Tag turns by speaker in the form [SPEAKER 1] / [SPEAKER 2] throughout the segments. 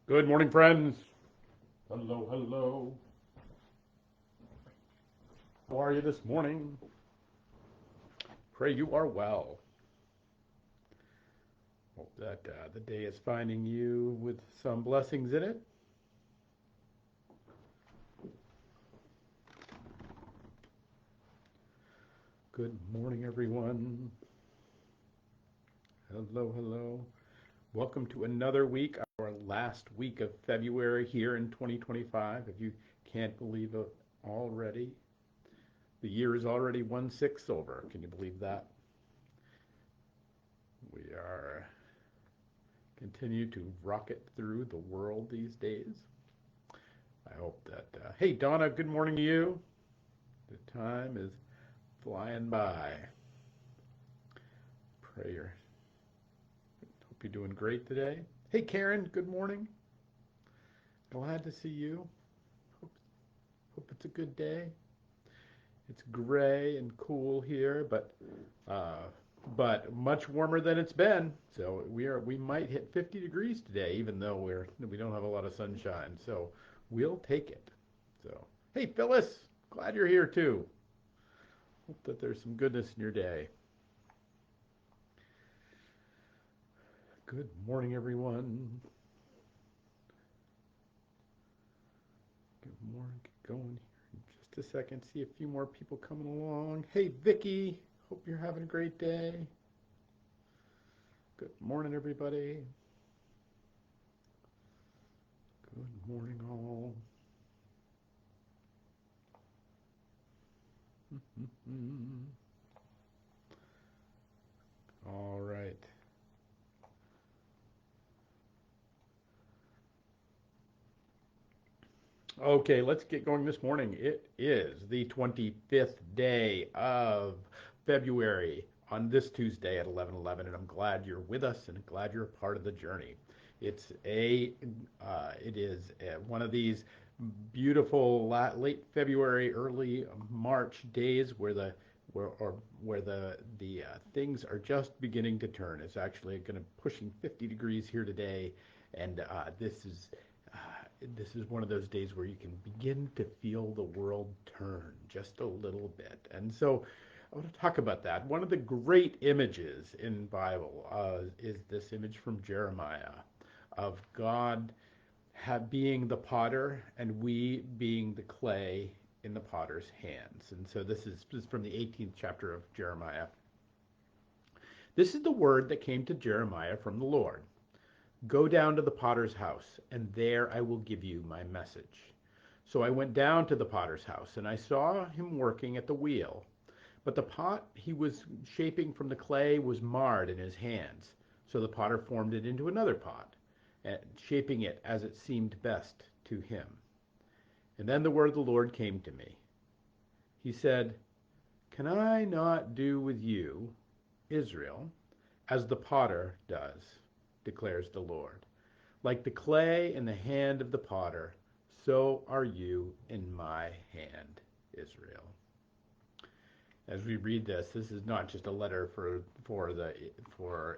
[SPEAKER 1] Good morning, friends. Hello, hello. How are you this morning? Pray you are well. Hope that the day is finding you with some blessings in it. Good morning, everyone. Hello, hello. Welcome to another week, our last week of February here in 2025. If you can't believe it already, the year is already 1/6 over. Can you believe that? We are continue to rocket through the world these days. I hope that, hey, Donna, good morning to you. The time is flying by. Prayer. Hope you're doing great today. Hey, Karen, good morning. Glad to see you. Hope, hope it's a good day. It's gray and cool here, but much warmer than it's been. So we might hit 50 degrees today, even though we don't have a lot of sunshine. So we'll take it. So hey, Phyllis, glad you're here too. Hope that there's some goodness in your day. Good morning, everyone. Good morning. Get going here in just a second. See a few more people coming along. Hey, Vicky. Hope you're having a great day. Good morning, everybody. Good morning, all. All right. Okay, let's get going this morning. It is the 25th day of February on this Tuesday at 11:11, and I'm glad you're with us and glad you're a part of the journey. It is one of these beautiful late February, early March days where the things are just beginning to turn. It's actually going to pushing 50 degrees here today, and uh, this is one of those days where you can begin to feel the world turn just a little bit. And so I want to talk about that. One of the great images in Bible is this image from Jeremiah of God being the potter and we being the clay in the potter's hands. And so this is from the 18th chapter of Jeremiah. This is the word that came to Jeremiah from the Lord. Go down to the potter's house, and there I will give you my message. So I went down to the potter's house, and I saw him working at the wheel. But the pot he was shaping from the clay was marred in his hands. So the potter formed it into another pot, shaping it as it seemed best to him. And then the word of the Lord came to me. He said, Can I not do with you, Israel, as the potter does, declares the Lord. Like the clay in the hand of the potter, so are you in my hand, Israel. As we read this, this is not just a letter for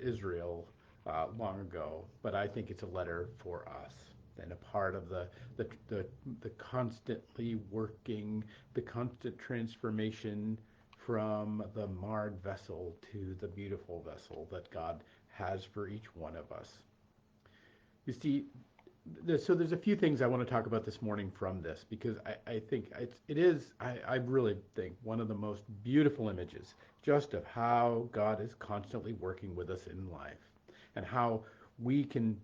[SPEAKER 1] Israel long ago, but I think it's a letter for us and a part of the the, the constantly working, the constant transformation from the marred vessel to the beautiful vessel that God has for each one of us. You see, so there's a few things I want to talk about this morning from this because I think I really think one of the most beautiful images just of how God is constantly working with us in life and how we can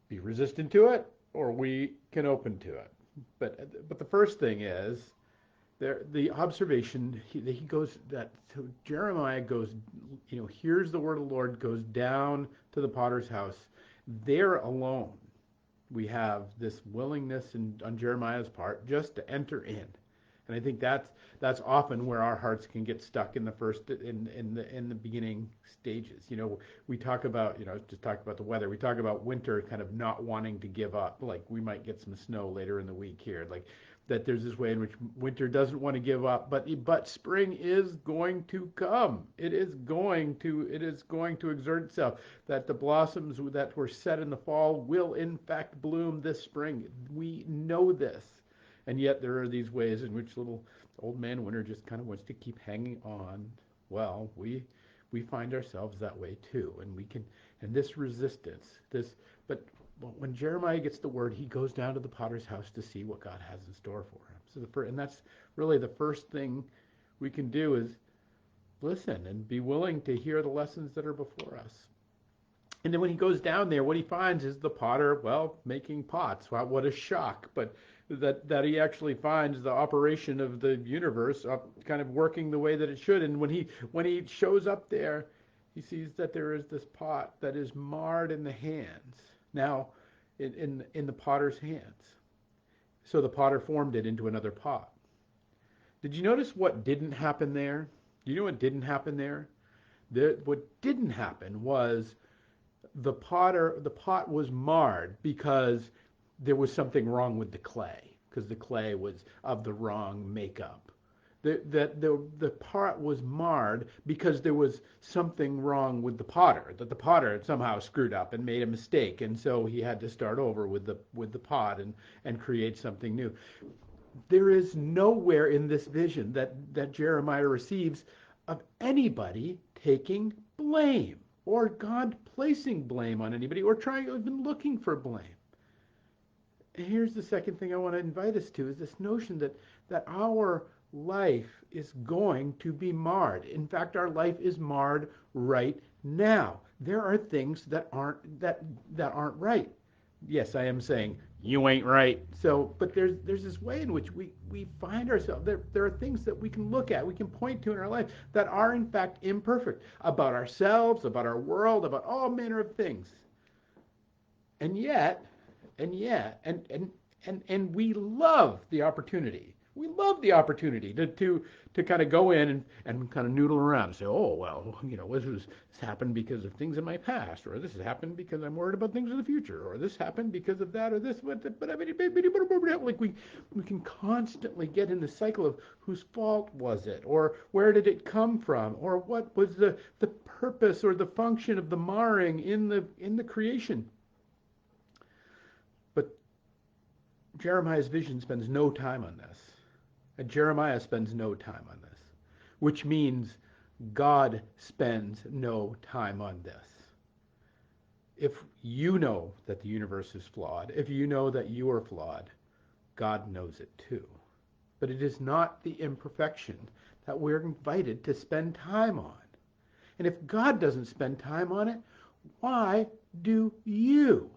[SPEAKER 1] be resistant to it or we can open to it. But the first thing is there the observation he goes that so Jeremiah goes, here's the word of the Lord, goes down to the potter's house. There alone we have this willingness on Jeremiah's part just to enter in. And I think that's often where our hearts can get stuck in the first in the beginning stages. We talk about, just talk about the weather. We talk about winter kind of not wanting to give up. Like we might get some snow later in the week here. Like that there's this way in which winter doesn't want to give up, but spring is going to come. It is going to exert itself. That the blossoms that were set in the fall will in fact bloom this spring. We know this, and yet there are these ways in which little old man winter just kind of wants to keep hanging on. Well, we find ourselves that way too, and we can, and this resistance, this, but when Jeremiah gets the word, he goes down to the potter's house to see what God has in store for him. So and that's really the first thing we can do is listen and be willing to hear the lessons that are before us. And then when he goes down there, what he finds is the potter, well, making pots. Wow, what a shock! But that he actually finds the operation of the universe kind of working the way that it should. And when he shows up there, he sees that there is this pot that is marred in the hands. Now, in the potter's hands. So the potter formed it into another pot. Did you notice what didn't happen there? Do you know what didn't happen there? What didn't happen was the pot was marred because there was something wrong with the clay, because the clay was of the wrong makeup. The pot was marred because there was something wrong with the potter, that the potter had somehow screwed up and made a mistake, and so he had to start over with the pot and create something new. There is nowhere in this vision that Jeremiah receives of anybody taking blame, or God placing blame on anybody, or trying, even looking for blame. And here's the second thing I want to invite us to, is this notion that our life is going to be marred. In fact, our life is marred right now. There are things that aren't right. Yes, I am saying you ain't right. So, but there's this way in which we find ourselves. There are things that we can look at, we can point to in our life that are in fact imperfect, about ourselves, about our world, about all manner of things. And yet, and we love the opportunity. We love the opportunity to kind of go in and kind of noodle around and say, oh, well, this happened because of things in my past, or this has happened because I'm worried about things in the future, or this happened because of that, or this, but I mean, like we can constantly get in the cycle of whose fault was it, or where did it come from, or what was the purpose or the function of the marring in the creation. But Jeremiah's vision spends no time on this. And Jeremiah spends no time on this, which means God spends no time on this. If you know that the universe is flawed, if you know that you are flawed, God knows it too. But it is not the imperfection that we're invited to spend time on. And if God doesn't spend time on it, why do you?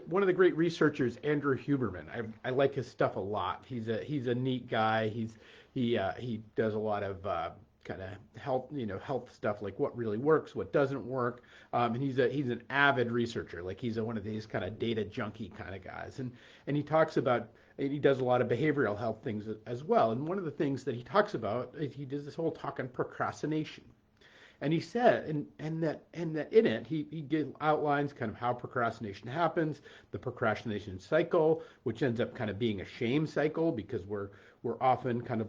[SPEAKER 1] One of the great researchers, Andrew Huberman, I like his stuff a lot. He's a neat guy. He does a lot of kind of health stuff, like what really works, what doesn't work. And he's an avid researcher. Like he's one of these kind of data junkie kind of guys. And he talks about, he does a lot of behavioral health things as well. And one of the things that he talks about is he does this whole talk on procrastination. And he said, and that in it, he outlines kind of how procrastination happens, the procrastination cycle, which ends up kind of being a shame cycle, because we're often kind of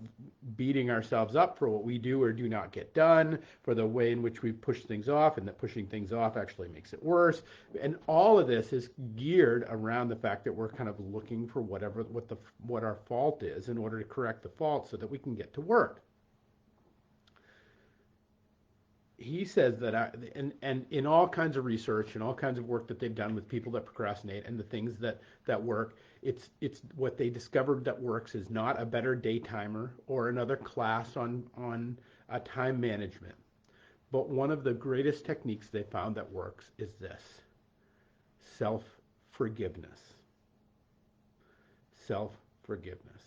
[SPEAKER 1] beating ourselves up for what we do or do not get done, for the way in which we push things off, and that pushing things off actually makes it worse. And all of this is geared around the fact that we're kind of looking for what our fault is in order to correct the fault so that we can get to work. He says that, and in all kinds of research and all kinds of work that they've done with people that procrastinate and the things that work, it's what they discovered that works is not a better day timer or another class on time management. But one of the greatest techniques they found that works is this: self-forgiveness. Self-forgiveness.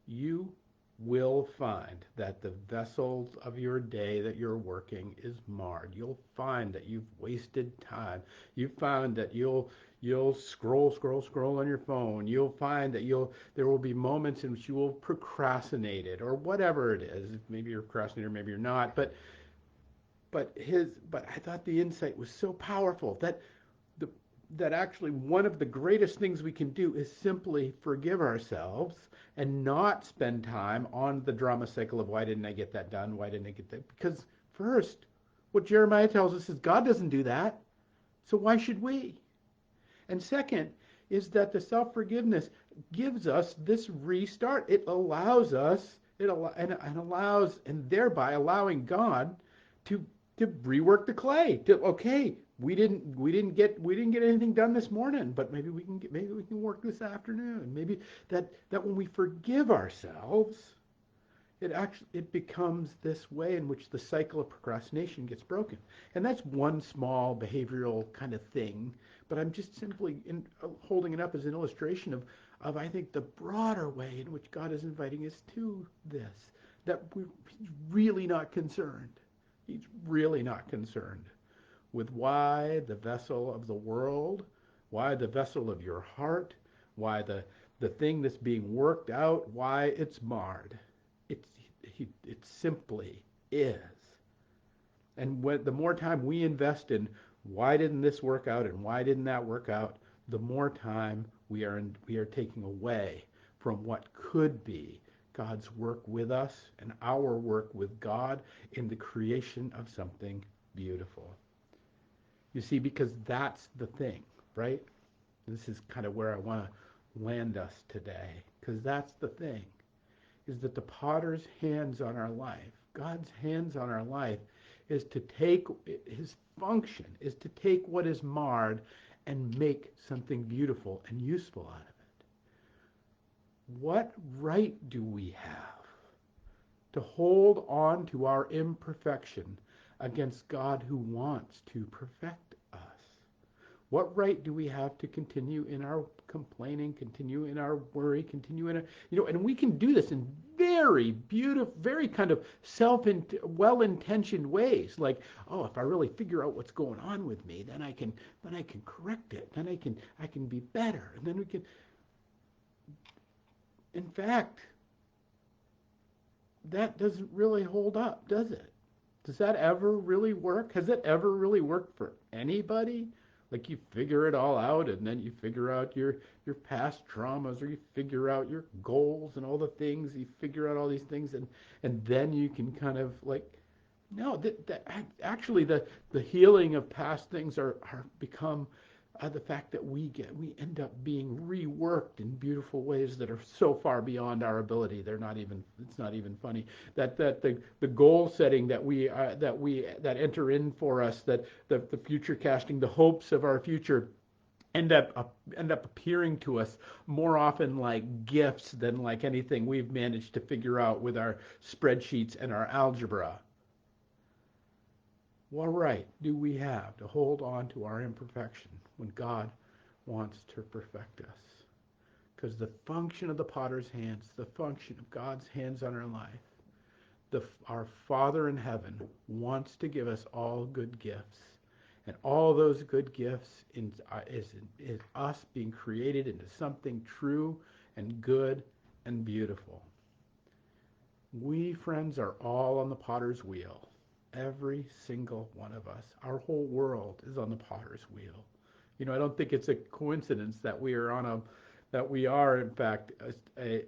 [SPEAKER 1] You will find that the vessels of your day that you're working is marred. You'll find that you've wasted time. You found that you'll scroll on your phone. You'll find that there will be moments in which you will procrastinate it, or whatever it is. Maybe you're a procrastinator, maybe you're not. But I thought the insight was so powerful that that actually one of the greatest things we can do is simply forgive ourselves and not spend time on the drama cycle of why didn't I get that done? Why didn't I get that? Because first, what Jeremiah tells us is God doesn't do that. So why should we? And second is that the self-forgiveness gives us this restart. It allows us, and allows, and thereby allowing God to rework the clay. Okay, we didn't get anything done this morning, but maybe we can work this afternoon. Maybe that when we forgive ourselves, it becomes this way in which the cycle of procrastination gets broken. And that's one small behavioral kind of thing, but I'm just simply holding it up as an illustration of I think the broader way in which God is inviting us to this, that he's really not concerned. He's really not concerned with why the vessel of the world, why the vessel of your heart, why the thing that's being worked out, why it's marred. It simply is. And the more time we invest in why didn't this work out and why didn't that work out, the more time we are taking away from what could be God's work with us and our work with God in the creation of something beautiful. You see, because that's the thing, right? This is kind of where I want to land us today, because that's the thing, is that the potter's hands on our life, God's hands on our life, is to take, his function is to take what is marred and make something beautiful and useful out of it. What right do we have to hold on to our imperfection against God who wants to perfect us? What right do we have to continue in our complaining, continue in our worry, continue in and we can do this in very beautiful, very kind of well-intentioned ways. Like, oh, if I really figure out what's going on with me, then I can correct it. Then I can be better. And then we can. In fact, that doesn't really hold up, does it? Does that ever really work? Has it ever really worked for anybody? Like you figure it all out and then you figure out your past traumas, or you figure out your goals and all the things, you figure out all these things, and then you can kind of like, no, actually the healing of past things are become the fact that we end up being reworked in beautiful ways that are so far beyond our ability. It's not even funny that the goal setting that enter in for us, that the future casting, the hopes of our future end up appearing to us more often like gifts than like anything we've managed to figure out with our spreadsheets and our algebra. What right do we have to hold on to our imperfection when God wants to perfect us? Because the function of the potter's hands, the function of God's hands on our life, our Father in heaven wants to give us all good gifts. And all those good gifts is us being created into something true and good and beautiful. We, friends, are all on the potter's wheel. Every single one of us. Our whole world is on the potter's wheel. I don't think it's a coincidence that we are in fact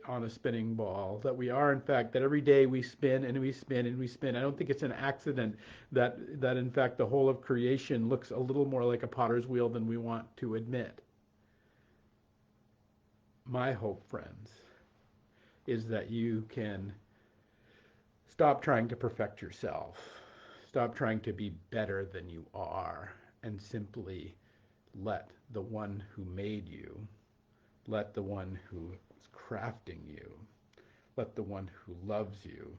[SPEAKER 1] on a spinning ball, that we are in fact, that every day we spin and we spin and we spin. I don't think it's an accident that in fact the whole of creation looks a little more like a potter's wheel than we want to admit. My hope, friends, is that you can stop trying to perfect yourself. Stop trying to be better than you are, and simply let the one who made you, let the one who is crafting you, let the one who loves you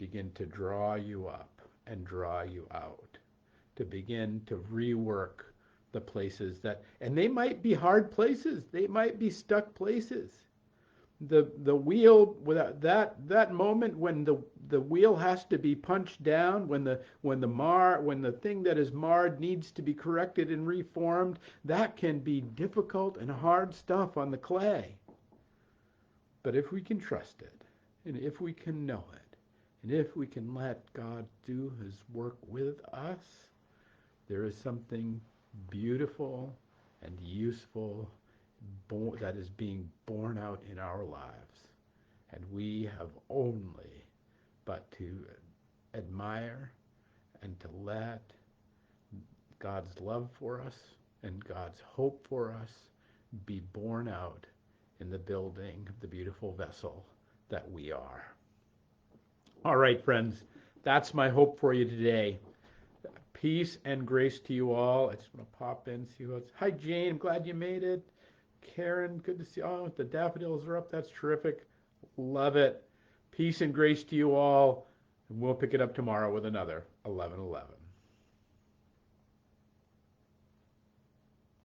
[SPEAKER 1] begin to draw you up and draw you out, to begin to rework the places and they might be hard places, they might be stuck places. The wheel, without that moment when the wheel has to be punched down, when the thing that is marred needs to be corrected and reformed, that can be difficult and hard stuff on the clay. But if we can trust it, and if we can know it, and if we can let God do his work with us, there is something beautiful and useful that is being borne out in our lives. And we have only but to admire and to let God's love for us and God's hope for us be borne out in the building of the beautiful vessel that we are. All right, friends, that's my hope for you today. Peace and grace to you all. I just want to pop in, see what's. Hi, Jane. I'm glad you made it. Karen, good to see you. Oh, the daffodils are up. That's terrific. Love it. Peace and grace to you all. And we'll pick it up tomorrow with another 11:11.